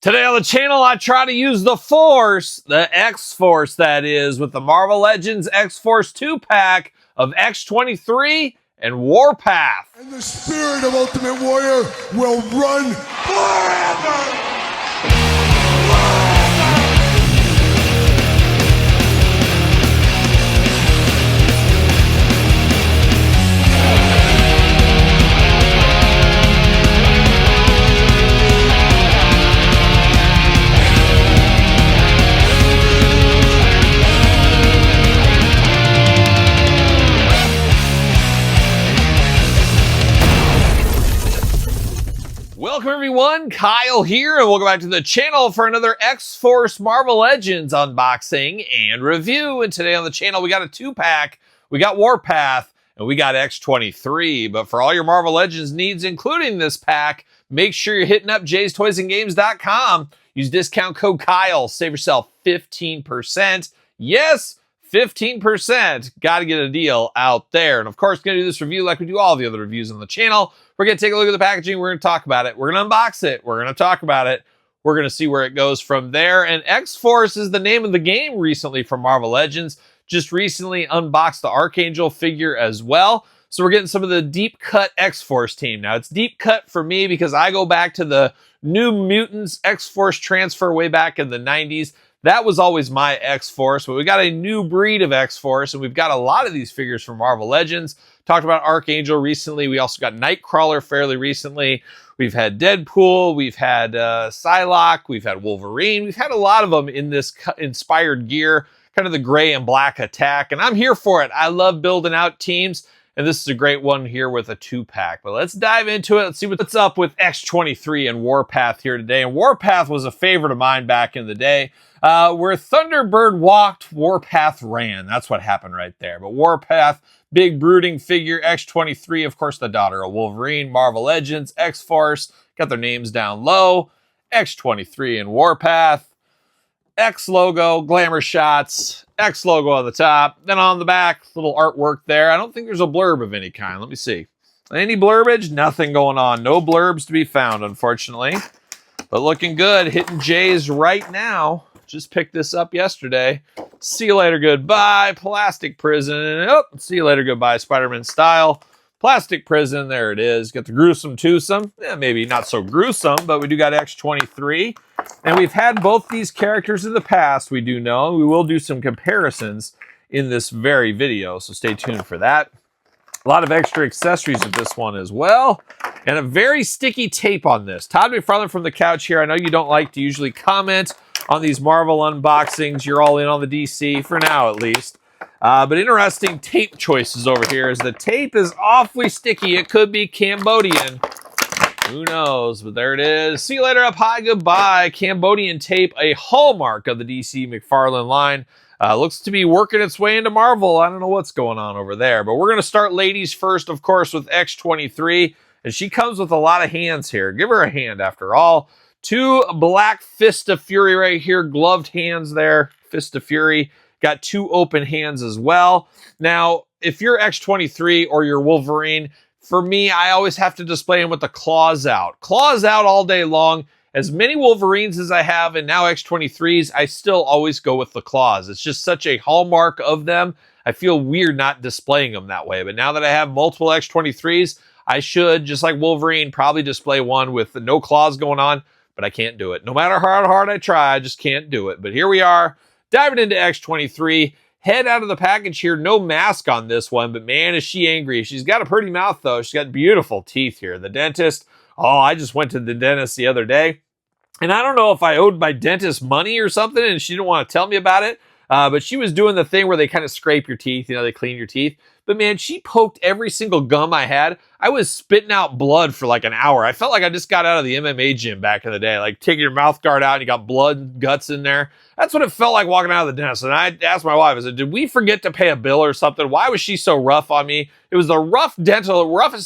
Today on the channel, I try to use the Force, the X-Force that is, with the Marvel Legends X-Force 2-pack of X-23 and Warpath. And the spirit of Ultimate Warrior will run forever! Welcome everyone, Kyle here, and welcome back to the channel for another X-Force Marvel Legends unboxing and review. And today on the channel, we got a 2-pack, we got Warpath, and we got X-23. But for all your Marvel Legends needs, including this pack, make sure you're hitting up jaystoysandgames.com. Use discount code Kyle, save yourself 15%. Yes, 15%. Got to get a deal out there. And of course, going to do this review like we do all the other reviews on the channel. We're going to take a look at the packaging. We're going to talk about it. We're going to unbox it. We're going to talk about it. We're going to see where it goes from there. And X-Force is the name of the game recently from Marvel Legends. Just recently unboxed the Archangel figure as well. So we're getting some of the deep cut X-Force team. Now, it's deep cut for me because I go back to the New Mutants X-Force transfer way back in the 90s. That was always my X-Force, but we got a new breed of X-Force, and we've got a lot of these figures from Marvel Legends. Talked about Archangel recently. We also got Nightcrawler fairly recently. We've had Deadpool. We've had Psylocke. We've had Wolverine. We've had a lot of them in this inspired gear, kind of the gray and black attack, and I'm here for it. I love building out teams, and this is a great one here with a 2-pack. But let's dive into it. Let's see what's up with X-23 and Warpath here today. And Warpath was a favorite of mine back in the day. Where Thunderbird walked, Warpath ran. That's what happened right there. But Warpath, big brooding figure. X-23, of course, the daughter of Wolverine. Marvel Legends, X-Force, got their names down low. X-23 and Warpath. X logo, glamour shots. X logo on the top. Then on the back, little artwork there. I don't think there's a blurb of any kind. Let me see. Any blurbage? Nothing going on. No blurbs to be found, unfortunately. But looking good. Hitting J's right now. Just picked this up yesterday. See you later, goodbye. Plastic Prison. Oh, see you later, goodbye. Spider-Man style. Plastic Prison. There it is. Got the gruesome twosome. Maybe not so gruesome, but we do got X-23. And we've had both these characters in the past, we do know. We will do some comparisons in this very video, so stay tuned for that. A lot of extra accessories with this one as well. And a very sticky tape on this. Todd McFarlane from the couch here. I know you don't like to usually comment on these Marvel unboxings. You're all in on the DC, for now at least. But interesting tape choices over here, as the tape is awfully sticky. It could be Cambodian. Who knows? But there it is. See you later up high, goodbye. Cambodian tape, a hallmark of the DC McFarlane line. Looks to be working its way into Marvel. I don't know what's going on over there. But we're going to start ladies first, of course, with X-23. And she comes with a lot of hands here. Give her a hand after all. 2 black Fist of Fury right here. Gloved hands there. Fist of Fury. Got 2 open hands as well. Now, if you're X-23 or you're Wolverine, for me, I always have to display him with the claws out. Claws out all day long. As many Wolverines as I have, and now X-23s, I still always go with the claws. It's just such a hallmark of them. I feel weird not displaying them that way. But now that I have multiple X-23s, I should, just like Wolverine, probably display one with no claws going on. But I can't do it. No matter how hard I try, I just can't do it. But here we are, diving into X-23. Head out of the package here. No mask on this one, but man, is she angry. She's got a pretty mouth, though. She's got beautiful teeth here. The dentist, oh, I just went to the dentist the other day, and I don't know if I owed my dentist money or something, and she didn't want to tell me about it, but she was doing the thing where they kind of scrape your teeth, you know, they clean your teeth. But man, she poked every single gum I had. I was spitting out blood for like an hour. I felt like I just got out of the MMA gym back in the day, like taking your mouth guard out and you got blood and guts in there. That's what it felt like walking out of the dentist. And I asked my wife, I said, did we forget to pay a bill or something? Why was she so rough on me? It was the roughest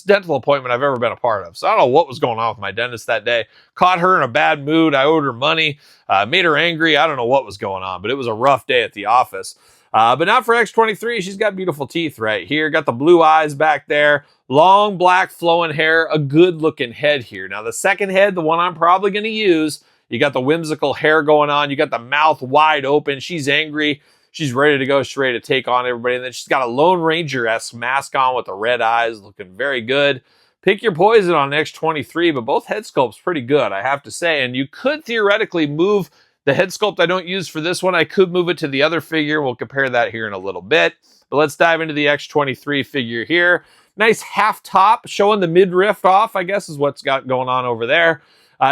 dental appointment I've ever been a part of. So I don't know what was going on with my dentist that day. Caught her in a bad mood. I owed her money, made her angry. I don't know what was going on, but it was a rough day at the office. But not for X-23. She's got beautiful teeth right here. Got the blue eyes back there. Long black flowing hair. A good looking head here. Now the second head, the one I'm probably going to use, You got the whimsical hair going on. You got the mouth wide open. She's angry. She's ready to go. She's ready to take on everybody. And then she's got a Lone Ranger-esque mask on with the red eyes, looking very good. Pick your poison on X-23, but both head sculpts pretty good, I have to say. And you could theoretically move the head sculpt I don't use for this one. I could move it to the other figure. We'll compare that here in a little bit. But let's dive into the X-23 figure here. Nice half top, showing the midriff off, I guess is what's got going on over there.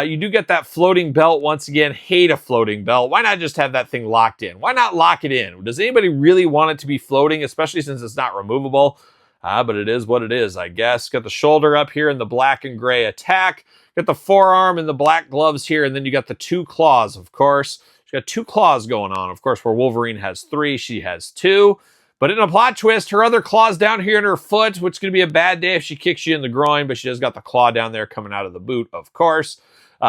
You do get that floating belt once again. Hate a floating belt. Why not just have that thing locked in? Why not lock it in? Does anybody really want it to be floating, especially since it's not removable? But it is what it is, I guess. Got the shoulder up here in the black and gray attack. Got the forearm and the black gloves here, and then you got the two claws, of course. She's got two claws going on, of course, where Wolverine has three, she has two. But in a plot twist, her other claw's down here in her foot, which is going to be a bad day if she kicks you in the groin, but she has got the claw down there coming out of the boot, of course.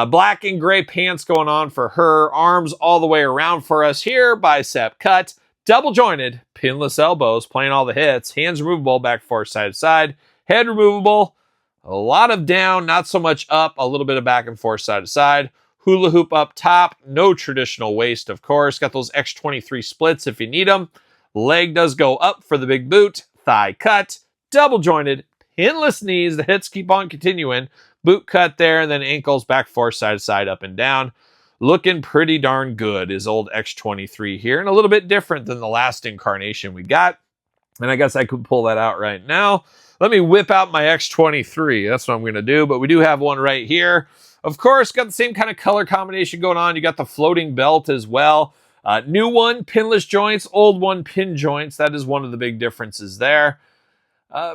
Black and gray pants going on for her. Arms all the way around for us here. Bicep cut. Double jointed. Pinless elbows. Playing all the hits. Hands removable. Back forth side to side. Head removable. A lot of down. Not so much up. A little bit of back and forth side to side. Hula hoop up top. No traditional waist, of course. Got those X-23 splits if you need them. Leg does go up for the big boot. Thigh cut. Double jointed. Pinless knees. The hits keep on continuing. Boot cut there, and then ankles back forth, side to side, up and down. Looking pretty darn good is old X-23 here, and a little bit different than the last incarnation we got. And I guess I could pull that out right now. Let me whip out my X-23. That's what I'm going to do, but we do have one right here. Of course, got the same kind of color combination going on. You got the floating belt as well. New one, pinless joints. Old one, pin joints. That is one of the big differences there.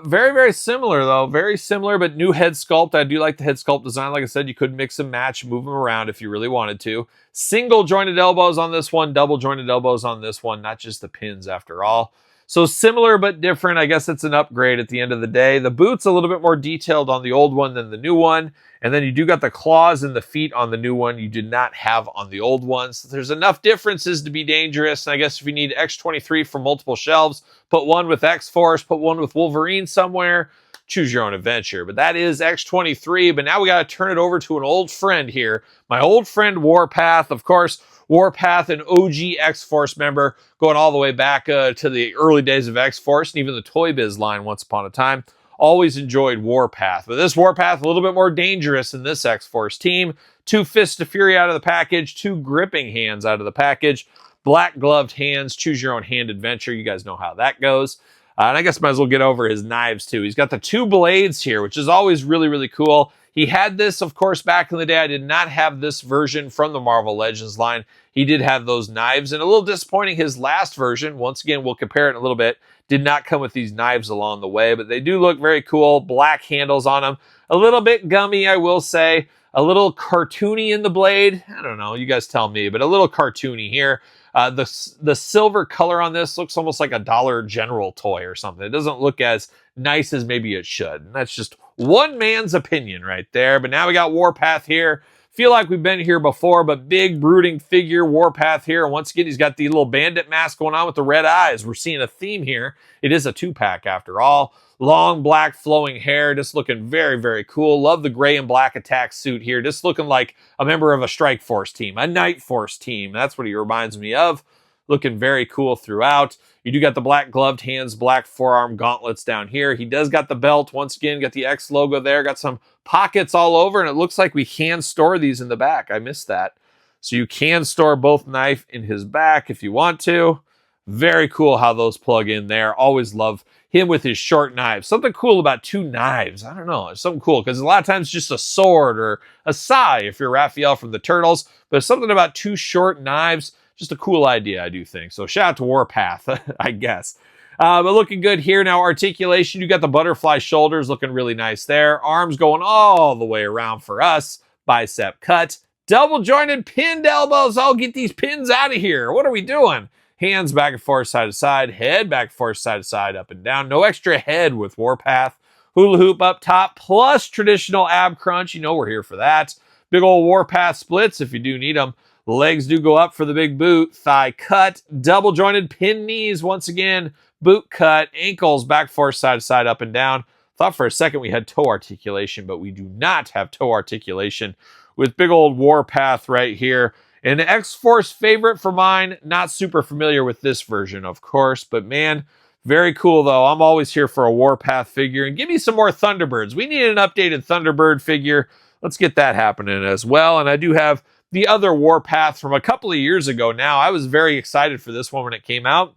Very, very similar, though. Very similar, but new head sculpt. I do like the head sculpt design. Like I said, you could mix and match, move them around if you really wanted to. Single jointed elbows on this one, double jointed elbows on this one, not just the pins after all. So similar but different. I guess it's an upgrade at the end of the day. The boot's a little bit more detailed on the old one than the new one. And then you do got the claws and the feet on the new one you did not have on the old one. So there's enough differences to be dangerous. And I guess if you need X-23 for multiple shelves, put one with X-Force, put one with Wolverine somewhere. Choose your own adventure. But that is X-23. But now we got to turn it over to an old friend here. My old friend Warpath, of course. Warpath, an OG X-Force member, going all the way back to the early days of X-Force and even the Toy Biz line once upon a time. Always enjoyed Warpath. But this Warpath, a little bit more dangerous than this X-Force team. 2 Fists of Fury out of the package, 2 gripping hands out of the package, black gloved hands, choose your own hand adventure. You guys know how that goes. And I guess might as well get over his knives too. He's got the 2 blades here, which is always really, really cool. He had this, of course, back in the day. I did not have this version from the Marvel Legends line. He did have those knives, and a little disappointing his last version. Once again, we'll compare it in a little bit. Did not come with these knives along the way, but they do look very cool. Black handles on them. A little bit gummy, I will say. A little cartoony in the blade. I don't know, you guys tell me, but a little cartoony here. The silver color on this looks almost like a Dollar General toy or something. It doesn't look as nice as maybe it should. And that's just one man's opinion right there. But now we got Warpath here. Feel like we've been here before, but big brooding figure Warpath here. And once again, he's got the little bandit mask going on with the red eyes. We're seeing a theme here. It is a 2-pack after all. Long black flowing hair, just looking very, very cool. Love the gray and black attack suit here. Just looking like a member of a Strike Force team, a Night Force team. That's what he reminds me of. Looking very cool throughout. You do got the black gloved hands, black forearm gauntlets down here. He does got the belt. Once again, got the X logo there. Got some pockets all over, and it looks like we can store these in the back. I missed that. So you can store both knife in his back if you want to. Very cool how those plug in there. Always love him with his short knives. Something cool about 2 knives. I don't know. It's something cool because a lot of times it's just a sword or a sai if you're Raphael from the Turtles. But something about 2 short knives. Just a cool idea, I do think. So shout out to Warpath, I guess. But looking good here. Now articulation. You got the butterfly shoulders looking really nice there. Arms going all the way around for us. Bicep cut. Double jointed pinned elbows. I'll get these pins out of here. What are we doing? Hands back and forth, side to side. Head back and forth, side to side, up and down. No extra head with Warpath. Hula hoop up top, plus traditional ab crunch. You know we're here for that. Big old Warpath splits if you do need them. The legs do go up for the big boot. Thigh cut. Double jointed pin knees once again. Boot cut. Ankles back forth, side to side, up and down. Thought for a second we had toe articulation, but we do not have toe articulation with big old Warpath right here. An X-Force favorite for mine. Not super familiar with this version, of course, but man, very cool though. I'm always here for a Warpath figure. And give me some more Thunderbirds. We need an updated Thunderbird figure. Let's get that happening as well. And I do have the other Warpath from a couple of years ago now. I was very excited for this one when it came out.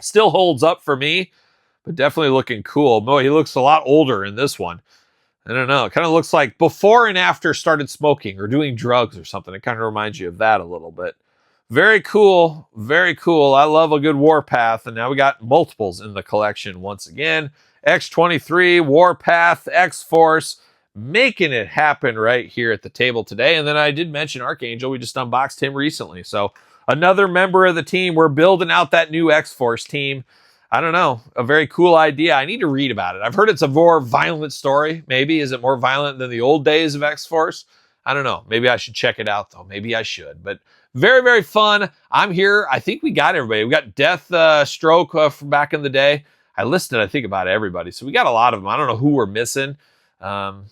Still holds up for me, but definitely looking cool. Boy, he looks a lot older in this one. I don't know. It kind of looks like before and after started smoking or doing drugs or something. It kind of reminds you of that a little bit. Very cool. Very cool. I love a good Warpath. And now we got multiples in the collection once again. X-23, Warpath, X-Force, making it happen right here at the table today. And then I did mention Archangel. We just unboxed him recently. So another member of the team. We're building out that new X-Force team. I don't know, a very cool idea. I need to read about it. I've heard it's a more violent story. Maybe, is it more violent than the old days of X-Force? I don't know. Maybe I should check it out, though. Maybe I should. But very, very fun. I'm here. I think we got everybody. We got Death Stroke from back in the day. I listed, I think, about everybody. So we got a lot of them. I don't know who we're missing. I'm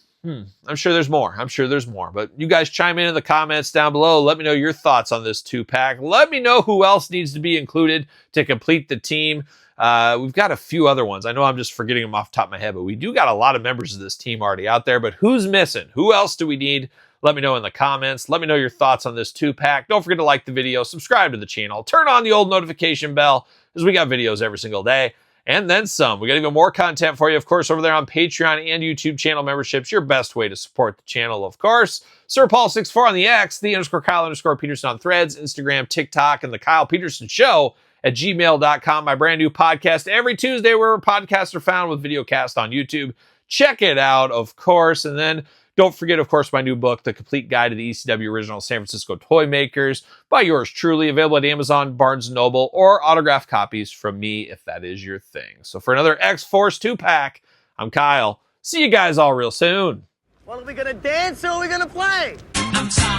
sure there's more. I'm sure there's more. But you guys chime in the comments down below. Let me know your thoughts on this 2-pack. Let me know who else needs to be included to complete the team. We've got a few other ones. I know I'm just forgetting them off the top of my head, but we do got a lot of members of this team already out there. But who's missing? Who else do we need? Let me know in the comments. Let me know your thoughts on this 2-pack. Don't forget to like the video, subscribe to the channel, turn on the old notification bell, because we got videos every single day. And then some. We got even more content for you, of course, over there on Patreon and YouTube channel memberships. Your best way to support the channel, of course. Sir Paul64 on the X, _Kyle_Peterson on Threads, Instagram, TikTok, and TheKylePetersonShow at gmail.com. My brand new podcast every Tuesday, wherever podcasts are found, with video cast on YouTube. Check it out, of course. And then don't forget, of course, my new book, The Complete Guide to the ECW Original San Francisco Toy Makers, by yours truly, available at Amazon, Barnes & Noble, or autographed copies from me if that is your thing. So for another X-Force 2-pack, I'm Kyle. See you guys all real soon. Well, are we gonna dance or are we gonna play? I'm tired.